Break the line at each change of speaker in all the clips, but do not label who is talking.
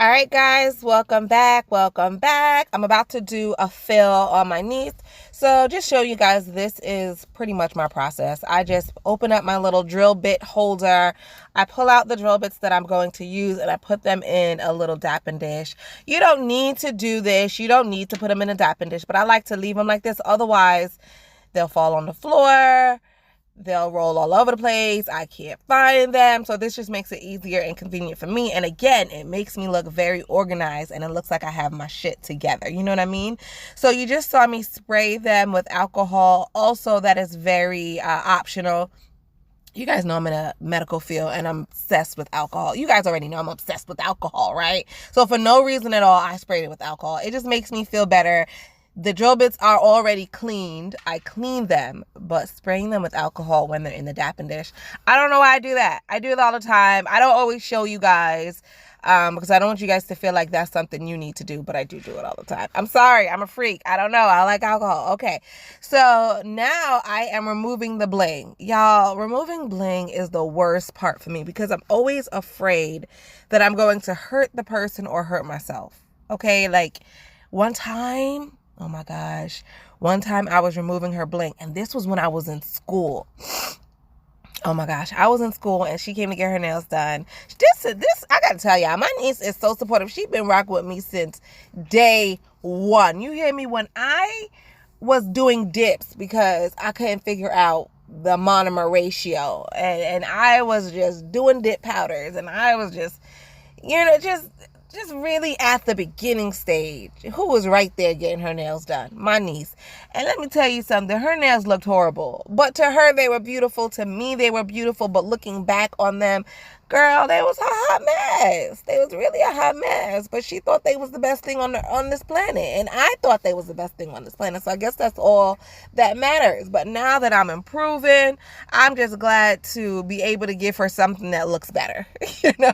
All right, guys, welcome back. I'm about to do a fill on my niece. So just show you guys, this is pretty much my process. I just open up my little drill bit holder. I pull out the drill bits that I'm going to use and I put them in a little dapping dish. You don't need to do this. You don't need to put them in a dapping dish, but I like to leave them like this. Otherwise, they'll fall on the floor. They'll roll all over the place. I can't find them. So this just makes it easier and convenient for me. And again, it makes me look very organized and it looks like I have my shit together. You know what I mean? So you just saw me spray them with alcohol. Also, that is very optional. You guys know I'm in a medical field and I'm obsessed with alcohol. You guys already know I'm obsessed with alcohol, right? So for no reason at all, I sprayed it with alcohol. It just makes me feel better. The drill bits are already cleaned. I clean them, but spraying them with alcohol when they're in the dapping dish, I don't know why I do that. I do it all the time. I don't always show you guys because I don't want you guys to feel like that's something you need to do, but I do it all the time. I'm sorry. I'm a freak. I don't know. I like alcohol. Okay. So now I am removing the bling. Y'all, removing bling is the worst part for me because I'm always afraid that I'm going to hurt the person or hurt myself. Okay. Like one time, oh my gosh. One time I was removing her bling, and this was when I was in school. Oh my gosh. I was in school and she came to get her nails done. This, I gotta tell y'all, my niece is so supportive. She's been rocking with me since day one. You hear me? When I was doing dips because I couldn't figure out the monomer ratio, and I was just doing dip powders, and I was just, just really at the beginning stage. Who was right there getting her nails done? My niece. And let me tell you something. Her nails looked horrible. But to her, they were beautiful. To me, they were beautiful. But looking back on them, girl, they was a hot mess. They was really a hot mess. But she thought they was the best thing on this planet. And I thought they was the best thing on this planet. So I guess that's all that matters. But now that I'm improving, I'm just glad to be able to give her something that looks better. You know?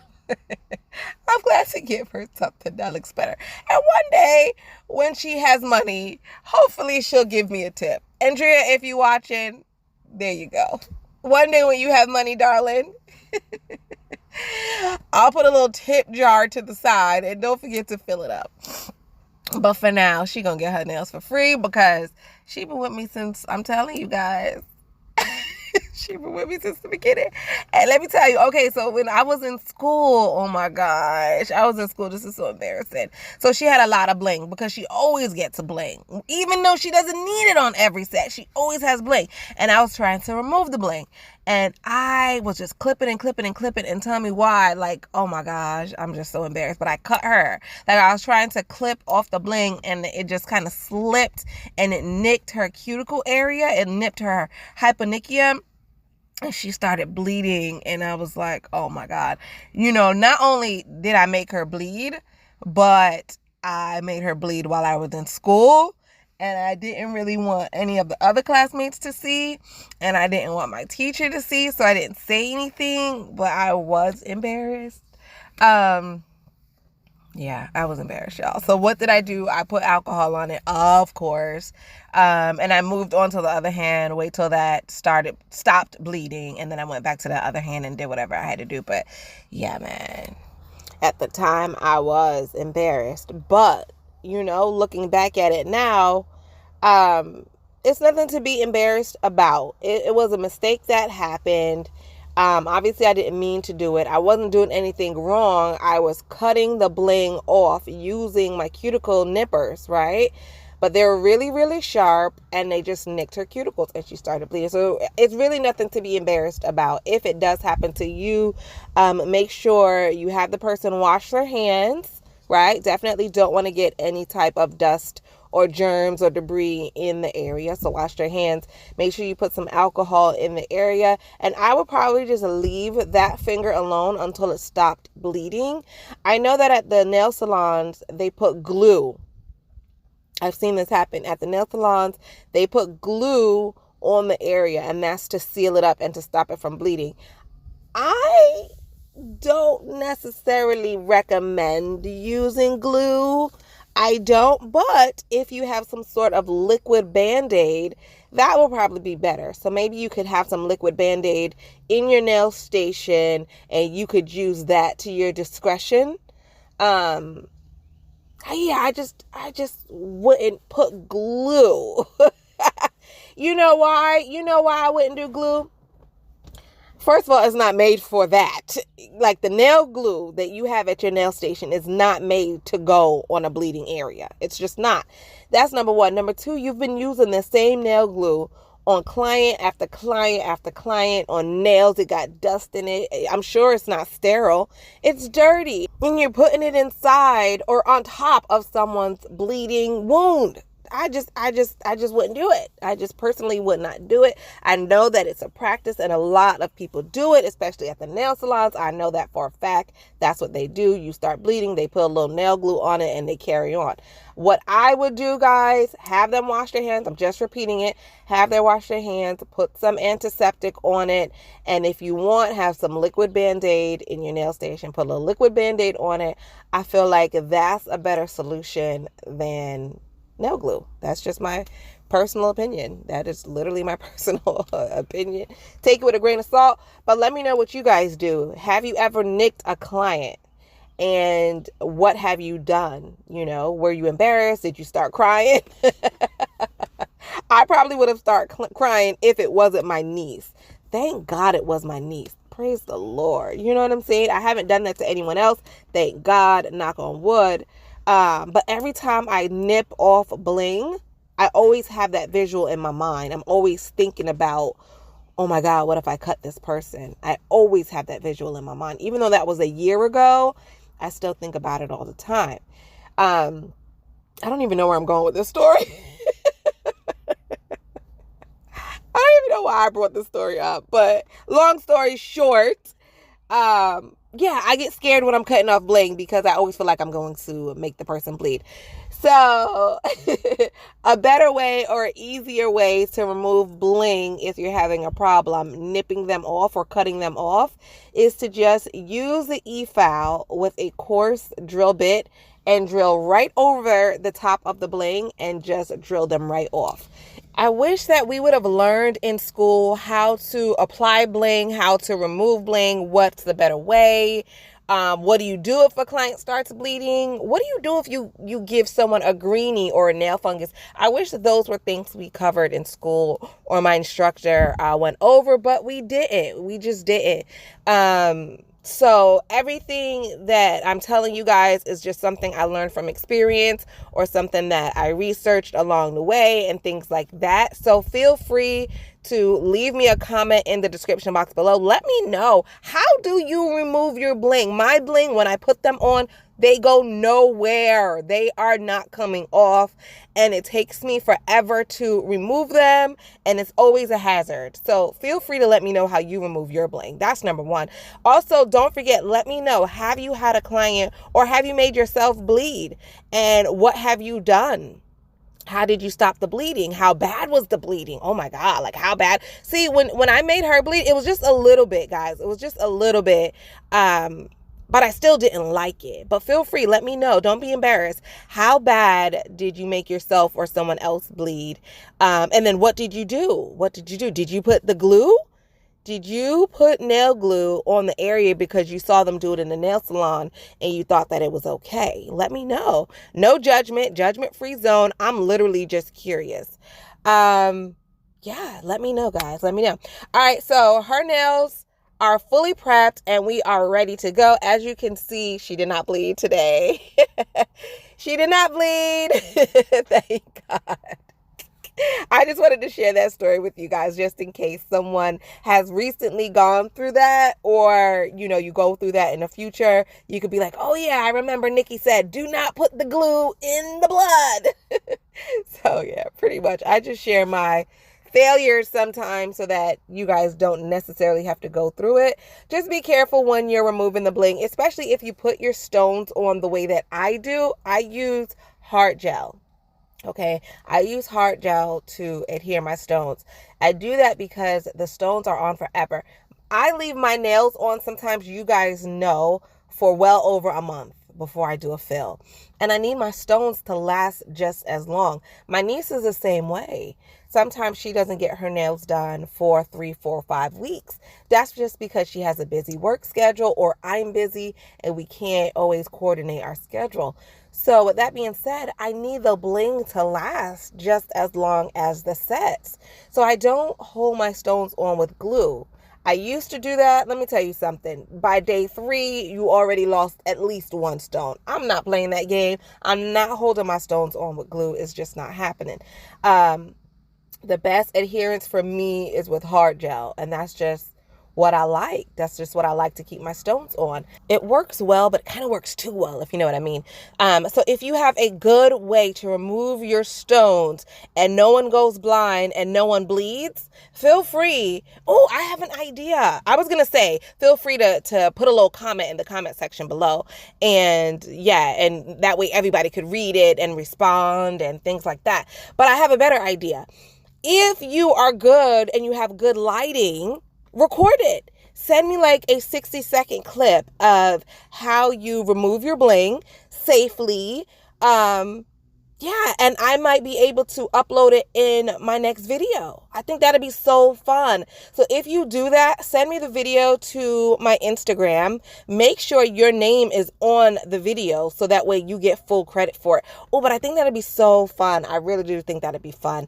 I'm glad to give her something that looks better. And one day, when she has money, hopefully she'll give me a tip. Andrea, if you're watching, there you go. One day when you have money, darling, I'll put a little tip jar to the side and don't forget to fill it up. But for now, she gonna get her nails for free because she been with me since, I'm telling you guys, she been with me since the beginning. And let me tell you, okay, so when I was in school, oh my gosh, I was in school. This is so embarrassing. So she had a lot of bling because she always gets a bling. Even though she doesn't need it on every set, she always has bling. And I was trying to remove the bling. And I was just clipping and tell me why. Like, oh my gosh, I'm just so embarrassed. But I cut her. Like I was trying to clip off the bling and it just kind of slipped and it nicked her cuticle area. It nipped her hyponychium. And she started bleeding and I was like, oh my God. Not only did I make her bleed, but I made her bleed while I was in school. And I didn't really want any of the other classmates to see. And I didn't want my teacher to see. So I didn't say anything, but I was embarrassed. Yeah, I was embarrassed, y'all. So what did I do? I put alcohol on it, of course. And I moved on to the other hand, wait till that stopped bleeding. And then I went back to the other hand and did whatever I had to do. But yeah, man, at the time I was embarrassed. But, looking back at it now, it's nothing to be embarrassed about. It was a mistake that happened. Obviously I didn't mean to do it. I wasn't doing anything wrong. I was cutting the bling off using my cuticle nippers, right? But they were really, really sharp and they just nicked her cuticles and she started bleeding. So it's really nothing to be embarrassed about. If it does happen to you, make sure you have the person wash their hands, right? Definitely don't want to get any type of dust or germs or debris in the area. So wash your hands. Make sure you put some alcohol in the area. And I would probably just leave that finger alone until it stopped bleeding. I know that at the nail salons, they put glue. I've seen this happen at the nail salons. They put glue on the area and that's to seal it up and to stop it from bleeding. I don't necessarily recommend using glue. I don't, but if you have some sort of liquid Band-Aid, that will probably be better. So maybe you could have some liquid Band-Aid in your nail station and you could use that to your discretion. Yeah, I just wouldn't put glue. You know why? You know why I wouldn't do glue? First of all, it's not made for that. Like the nail glue that you have at your nail station is not made to go on a bleeding area. It's just not. That's number one. Number two, you've been using the same nail glue on client after client after client on nails. It got dust in it. I'm sure it's not sterile. It's dirty. And you're putting it inside or on top of someone's bleeding wound. I just wouldn't do it. I just personally would not do it. I know that it's a practice and a lot of people do it, especially at the nail salons. I know that for a fact. That's what they do. You start bleeding, they put a little nail glue on it and they carry on. What I would do, guys, have them wash their hands. I'm just repeating it. Have them wash their hands, put some antiseptic on it. And if you want, have some liquid Band-Aid in your nail station. Put a little liquid Band-Aid on it. I feel like that's a better solution than nail glue. That's just my personal opinion. That is literally my personal opinion. Take it with a grain of salt, but let me know what you guys do. Have you ever nicked a client? And what have you done? You know, were you embarrassed? Did you start crying? I probably would have started crying if it wasn't my niece. Thank God it was my niece. Praise the Lord. You know what I'm saying? I haven't done that to anyone else. Thank God, knock on wood. But every time I nip off bling, I always have that visual in my mind. I'm always thinking about, oh my God, what if I cut this person? I always have that visual in my mind. Even though that was a year ago, I still think about it all the time. I don't even know where I'm going with this story. I don't even know why I brought this story up, but long story short, yeah, I get scared when I'm cutting off bling because I always feel like I'm going to make the person bleed. So a better way or easier way to remove bling if you're having a problem nipping them off or cutting them off is to just use the e-file with a coarse drill bit and drill right over the top of the bling and just drill them right off. I wish that we would have learned in school how to apply bling, how to remove bling, what's the better way. What do you do if a client starts bleeding? What do you do if you give someone a greenie or a nail fungus? I wish that those were things we covered in school or my instructor went over, but we didn't. We just didn't. So everything that I'm telling you guys is just something I learned from experience or something that I researched along the way and things like that. So feel free to leave me a comment in the description box below. Let me know, how do you remove your bling? My bling, when I put them on, they go nowhere. They are not coming off, and it takes me forever to remove them, and it's always a hazard. So feel free to let me know how you remove your bling. That's number one. Also, don't forget, let me know, have you had a client or have you made yourself bleed? And what have you done? How did you stop the bleeding? How bad was the bleeding? Oh my God, like how bad? See, when I made her bleed, it was just a little bit, guys. It was just a little bit. But I still didn't like it. But feel free, let me know. Don't be embarrassed. How bad did you make yourself or someone else bleed? And then what did you do? What did you do? Did you put the glue? Did you put nail glue on the area because you saw them do it in the nail salon and you thought that it was okay? Let me know. No judgment, judgment-free zone. I'm literally just curious. Yeah, let me know, guys. Let me know. All right, so her nails are fully prepped and we are ready to go. As you can see, she did not bleed today. She did not bleed. Thank God. I just wanted to share that story with you guys just in case someone has recently gone through that, or, you know, you go through that in the future. You could be like, oh yeah, I remember Nikki said, do not put the glue in the blood. So yeah, pretty much. I just share my failures sometimes so that you guys don't necessarily have to go through it. Just be careful when you're removing the bling, especially if you put your stones on the way that I do. I use hard gel. Okay, I use hard gel to adhere my stones. I do that because the stones are on forever. I leave my nails on, sometimes you guys know, for well over a month before I do a fill. And I need my stones to last just as long. My niece is the same way. sometimes she doesn't get her nails done for 3, 4, 5 weeks. That's just because she has a busy work schedule, or I'm busy and we can't always coordinate our schedule. So with that being said, I need the bling to last just as long as the sets. So I don't hold my stones on with glue. I used to do that. Let me tell you something. By day 3, you already lost at least 1 stone. I'm not playing that game. I'm not holding my stones on with glue. It's just not happening. The best adherence for me is with hard gel, and that's just what I like. That's just what I like to keep my stones on. It works well, but it kind of works too well, if you know what I mean. So if you have a good way to remove your stones and no one goes blind and no one bleeds, feel free. Oh, I have an idea. I was going to say, feel free to put a little comment in the comment section below. And yeah, and that way everybody could read it and respond and things like that. But I have a better idea. If you are good and you have good lighting, record it. Send me like a 60-second clip of how you remove your bling safely. Yeah, and I might be able to upload it in my next video. I think that'd be so fun. So if you do that, send me the video to my Instagram. Make sure your name is on the video so that way you get full credit for it. Oh, but I think that'd be so fun. I really do think that'd be fun.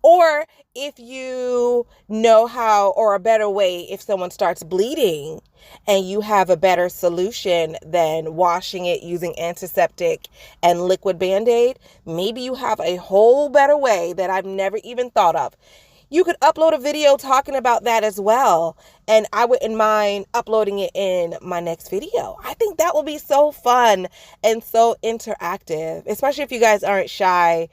Or if you know how, or a better way, if someone starts bleeding and you have a better solution than washing it using antiseptic and liquid Band-Aid, maybe you have a whole better way that I've never even thought of. You could upload a video talking about that as well, and I wouldn't mind uploading it in my next video. I think that will be so fun and so interactive, especially if you guys aren't shy,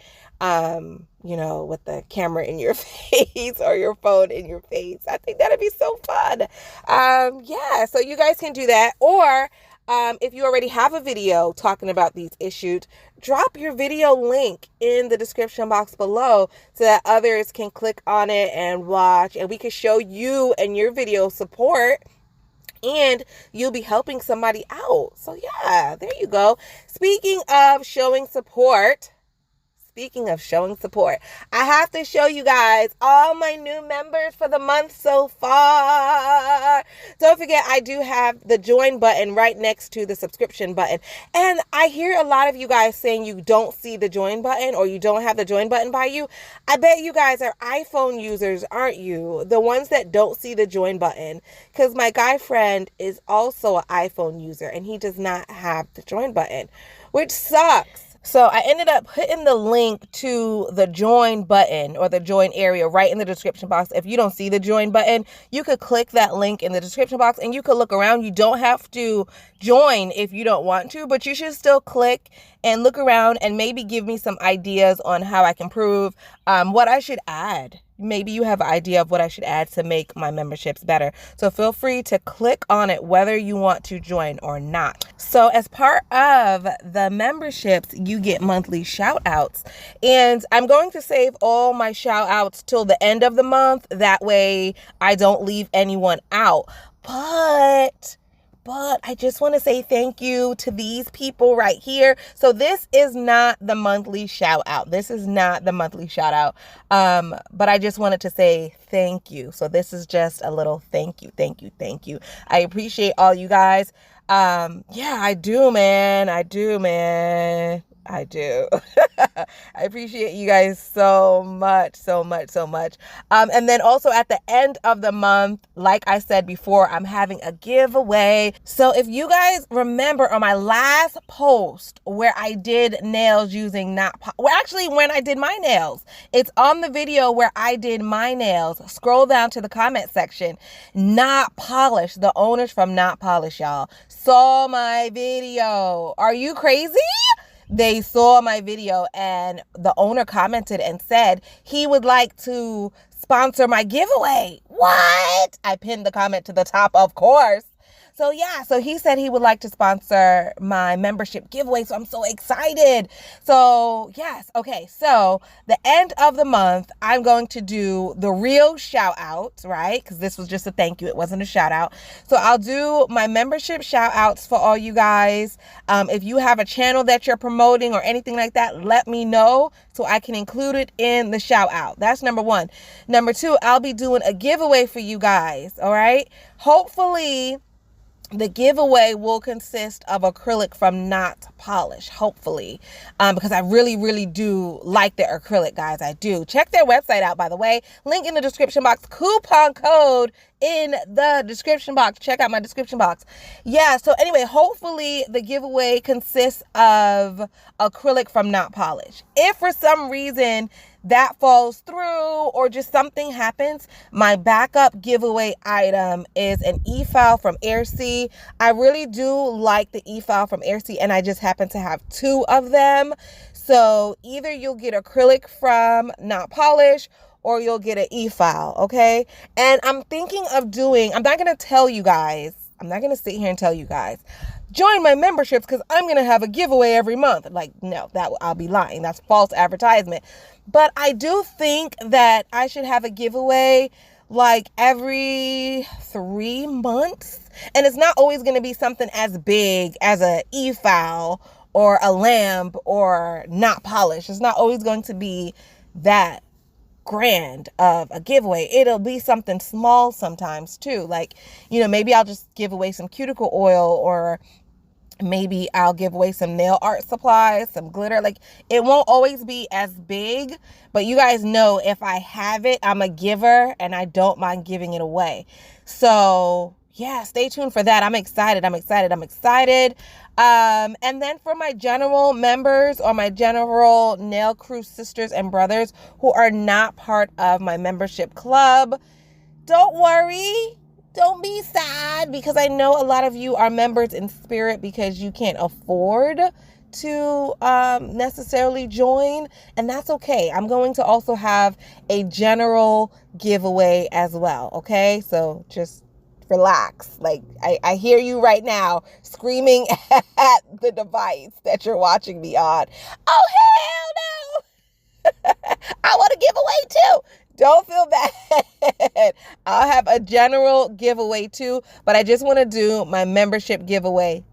you know, with the camera in your face or your phone in your face. I think that'd be so fun. Yeah, so you guys can do that. Or if you already have a video talking about these issues, drop your video link in the description box below so that others can click on it and watch, and we can show you and your video support, and you'll be helping somebody out. So yeah, there you go. Speaking of showing support, I have to show you guys all my new members for the month so far. Don't forget, I do have the join button right next to the subscription button. And I hear a lot of you guys saying you don't see the join button, or you don't have the join button by you. I bet you guys are iPhone users, aren't you? The ones that don't see the join button. Because my guy friend is also an iPhone user and he does not have the join button, which sucks. So I ended up putting the link to the join button, or the join area, right in the description box. If you don't see the join button, you could click that link in the description box and you could look around. You don't have to join if you don't want to, but you should still click and look around and maybe give me some ideas on how I can improve, what I should add. Maybe you have an idea of what I should add to make my memberships better. So feel free to click on it whether you want to join or not. So as part of the memberships, you get monthly shout outs. And I'm going to save all my shout outs till the end of the month. That way I don't leave anyone out. But I just want to say thank you to these people right here. So this is not the monthly shout out. But I just wanted to say thank you. So this is just a little thank you. I appreciate all you guys. Yeah, I do, man. I do. I appreciate you guys so much. And then also at the end of the month, like I said before, I'm having a giveaway. So if you guys remember on my last post where I did nails using when I did my nails, it's on the video where I did my nails. Scroll down to the comment section. Not Polish, the owners from Not Polish, y'all, saw my video. Are you crazy? They saw my video and the owner commented and said he would like to sponsor my giveaway. What? I pinned the comment to the top, of course. So yeah, so he said he would like to sponsor my membership giveaway. So I'm so excited. So yes, okay. So the end of the month, I'm going to do the real shout out, right? Because this was just a thank you. It wasn't a shout out. So I'll do my membership shout outs for all you guys. If you have a channel that you're promoting or anything like that, let me know so I can include it in the shout out. That's number one. Number two, I'll be doing a giveaway for you guys. All right. Hopefully the giveaway will consist of acrylic from Not Polish, hopefully, because I really, really do like their acrylic, guys. I do. Check their website out, by the way. Link in the description box. Coupon code in the description box. Check out my description box. Yeah, so anyway, hopefully the giveaway consists of acrylic from Not Polish. If for some reason that falls through or just something happens, my backup giveaway item is an e-file from Aircy. I really do like the e-file from Aircy, and I just happen to have two of them. So either you'll get acrylic from Not Polish or you'll get an e-file, okay? And I'm thinking of doing, I'm not going to tell you guys, I'm not going to sit here and tell you guys, join my memberships because I'm going to have a giveaway every month. Like, no, I'll be lying. That's false advertisement. But I do think that I should have a giveaway like every 3 months. And it's not always going to be something as big as a e-file or a lamp or Not Polish. It's not always going to be that grand of a giveaway. It'll be something small sometimes too. Like, you know, maybe I'll just give away some cuticle oil, or maybe I'll give away some nail art supplies, some glitter. Like, it won't always be as big, but you guys know if I have it, I'm a giver and I don't mind giving it away. So yeah, stay tuned for that. I'm excited. And then for my general members or my general nail crew sisters and brothers who are not part of my membership club, don't worry. Don't be sad, because I know a lot of you are members in spirit because you can't afford to necessarily join, and that's okay. I'm going to also have a general giveaway as well, okay? So just relax. Like, I hear you right now screaming at the device that you're watching me on. Oh, hell no! I want to give away too. Don't feel bad. I'll have a general giveaway too, but I just want to do my membership giveaway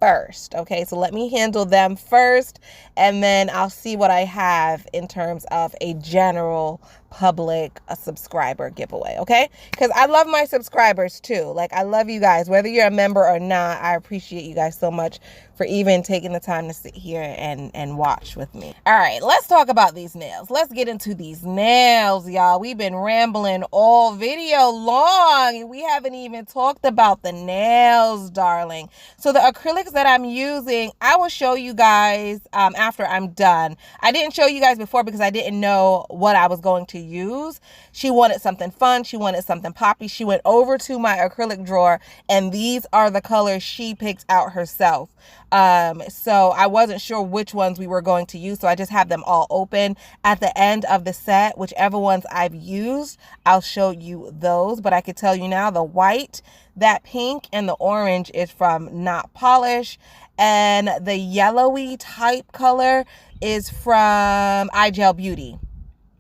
first. Okay, so let me handle them first, and then I'll see what I have in terms of a general public subscriber giveaway. Okay, because I love my subscribers too. Like, I love you guys, whether you're a member or not. I appreciate you guys so much for even taking the time to sit here and watch with me. All right, let's talk about these nails. Let's get into these nails, y'all. We've been rambling all video long, and we haven't even talked about the nails, darling. So the acrylics that I'm using, I will show you guys after I'm done. I didn't show you guys before because I didn't know what I was going to use. She wanted something fun. She wanted something poppy. She went over to my acrylic drawer, and these are the colors she picked out herself. So I wasn't sure which ones we were going to use, so I just have them all open. At the end of the set, whichever ones I've used, I'll show you those. But I could tell you now, the white, that pink, and the orange is from Not Polish, and the yellowy type color is from iGel Beauty.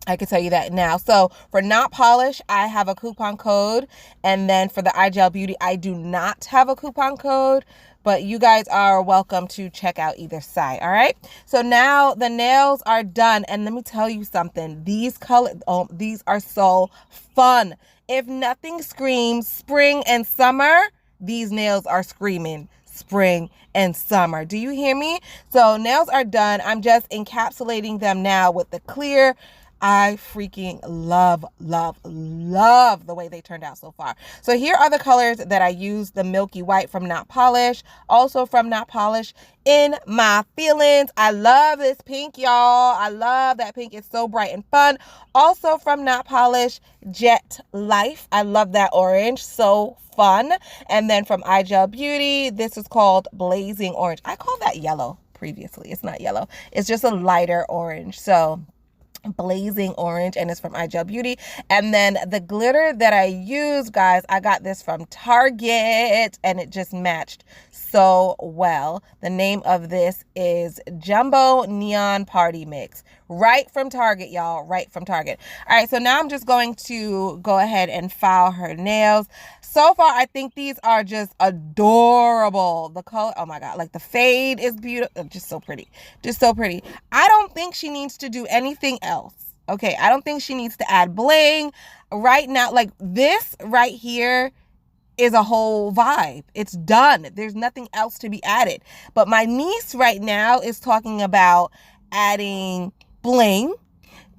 I can tell you that now. So for Not Polish, I have a coupon code, and then for the iGel Beauty, I do not have a coupon code, but you guys are welcome to check out either side. All right. So now the nails are done, and let me tell you something. These colors, these are so fun. If nothing screams spring and summer, these nails are screaming spring and summer. Do you hear me? So nails are done. I'm just encapsulating them now with the clear. I freaking love the way they turned out so far. So here are the colors that I used. The milky white from Not Polish, also from Not Polish, In My Feelings. I love this pink, y'all. I love that pink. It's so bright and fun. Also from Not Polish, Jet Life. I love that orange. So fun. And then from iGel Beauty, this is called Blazing Orange. I called that yellow previously. It's not yellow. It's just a lighter orange. So blazing orange, and it's from iGel Beauty. And then the glitter that I use, guys, I got this from Target, and it just matched so well. The name of this is Jumbo Neon Party Mix. Right from Target, y'all. Right from Target. All right, so now I'm just going to go ahead and file her nails. So far, I think these are just adorable. The color, oh my God, like the fade is beautiful. Just so pretty. Just so pretty. I don't think she needs to do anything else. Okay, I don't think she needs to add bling right now. Like this right here is a whole vibe. It's done. There's nothing else to be added. But my niece right now is talking about adding bling,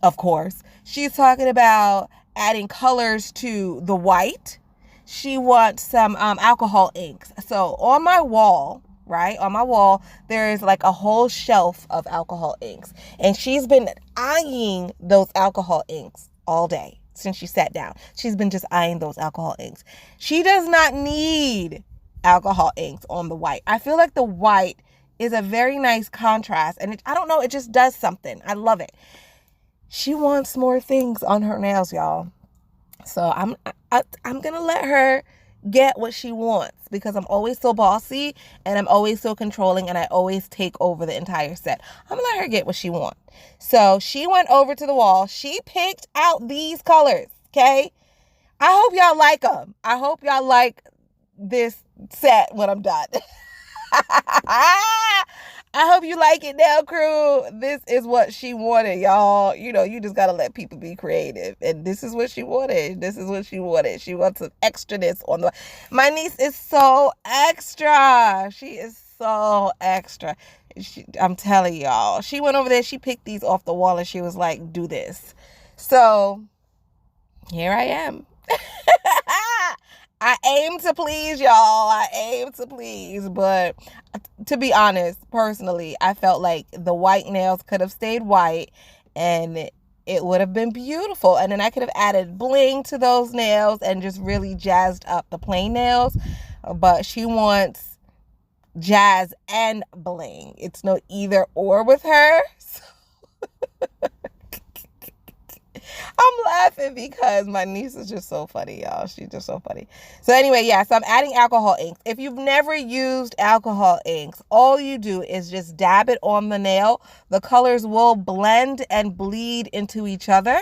of course. She's talking about adding colors to the white. She wants some alcohol inks. So on my wall, right, on my wall, there is like a whole shelf of alcohol inks. And she's been eyeing those alcohol inks all day since she sat down. She's been just eyeing those alcohol inks. She does not need alcohol inks on the white. I feel like the white is a very nice contrast. And I don't know, it just does something. I love it. She wants more things on her nails, y'all. So I'm going to let her get what she wants because I'm always so bossy and I'm always so controlling and I always take over the entire set. I'm going to let her get what she wants. So she went over to the wall. She picked out these colors, okay? I hope y'all like them. I hope y'all like this set when I'm done. I hope you like it now, crew. This is what she wanted, y'all. You know, you just got to let people be creative. And this is what she wanted. This is what she wanted. She wants some extraness on the... My niece is so extra. She is so extra. I'm telling y'all. She went over there. She picked these off the wall and she was like, do this. So here I am. I aim to please, y'all. I aim to please. But to be honest, personally, I felt like the white nails could have stayed white and it would have been beautiful. And then I could have added bling to those nails and just really jazzed up the plain nails. But she wants jazz and bling. It's no either or with her. So I'm laughing because my niece is just so funny, y'all. She's just so funny. So anyway, yeah, so I'm adding alcohol inks. If you've never used alcohol inks, all you do is just dab it on the nail. The colors will blend and bleed into each other.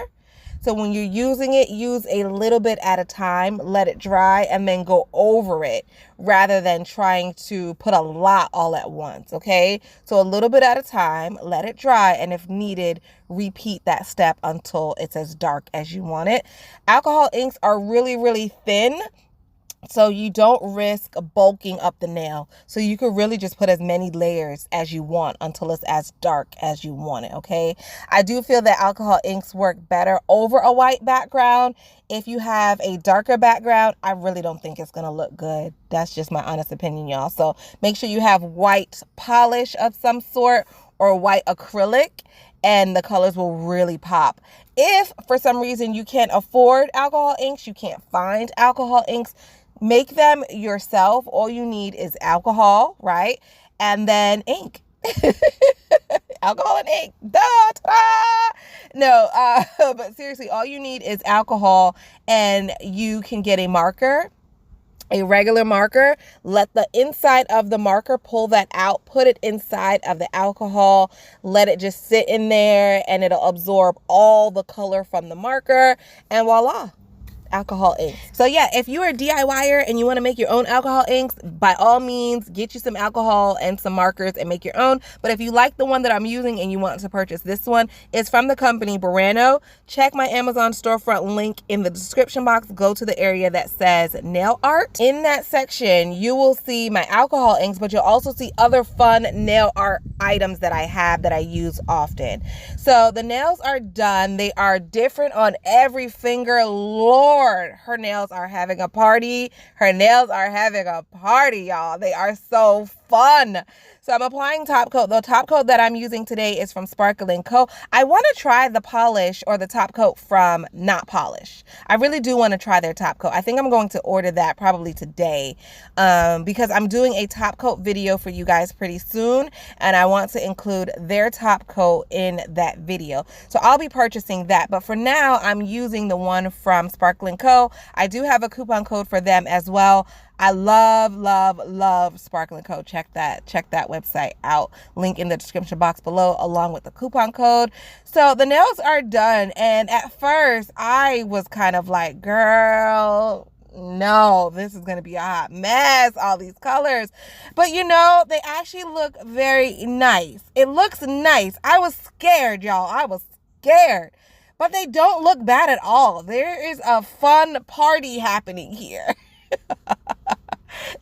So when you're using it, use a little bit at a time, let it dry, and then go over it rather than trying to put a lot all at once, okay? So a little bit at a time, let it dry, and if needed, repeat that step until it's as dark as you want it. Alcohol inks are really, really thin, so you don't risk bulking up the nail. So you could really just put as many layers as you want until it's as dark as you want it, okay? I do feel that alcohol inks work better over a white background. If you have a darker background, I really don't think it's going to look good. That's just my honest opinion, y'all. So make sure you have white polish of some sort or white acrylic, and the colors will really pop. If for some reason you can't afford alcohol inks, you can't find alcohol inks, make them yourself. All you need is alcohol, right? And then ink. Alcohol and ink. No, but seriously, all you need is alcohol, and you can get a marker, a regular marker. Let the inside of the marker, pull that out, put it inside of the alcohol, let it just sit in there, and it'll absorb all the color from the marker, and voila. Alcohol inks. So yeah, if you're a DIYer and you want to make your own alcohol inks, by all means, get you some alcohol and some markers and make your own. But if you like the one that I'm using and you want to purchase this one, it's from the company Burano. Check my Amazon storefront link in the description box. Go to the area that says nail art. In that section, you will see my alcohol inks, but you'll also see other fun nail art items that I have that I use often. So the nails are done. They are different on every finger. Lord, her nails are having a party. Her nails are having a party, y'all. They are so fun. So I'm applying top coat. The top coat that I'm using today is from Sparkle & Co. I want to try the polish or the top coat from Not Polish. I really do want to try their top coat. I think I'm going to order that probably today because I'm doing a top coat video for you guys pretty soon, and I want to include their top coat in that video. So I'll be purchasing that. But for now, I'm using the one from Sparkle & Co. I do have a coupon code for them as well. I love Sparkle & Co. Check that website out. Link in the description box below along with the coupon code. So the nails are done, and at first I was kind of like, girl, no, this is going to be a hot mess, all these colors. But you know, they actually look very nice. It looks nice. I was scared, y'all. I was scared. But they don't look bad at all. There is a fun party happening here.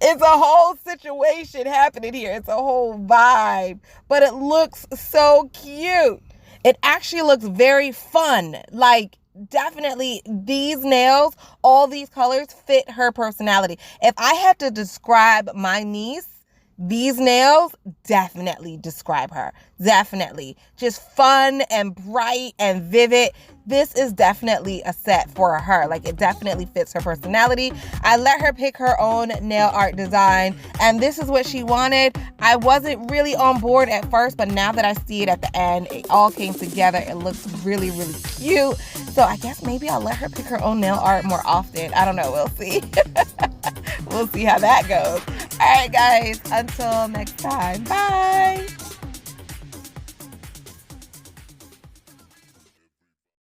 It's a whole situation happening here. It's a whole vibe. But it looks so cute. It actually looks very fun. Like, definitely these nails, all these colors fit her personality. If I had to describe my niece, these nails definitely describe her. Definitely. Just fun and bright and vivid. This is definitely a set for her. Like, it definitely fits her personality. I let her pick her own nail art design, and this is what she wanted. I wasn't really on board at first, but now that I see it at the end, it all came together. It looks really, really cute. So I guess maybe I'll let her pick her own nail art more often. I don't know. We'll see. We'll see how that goes. All right, guys. Until next time. Bye.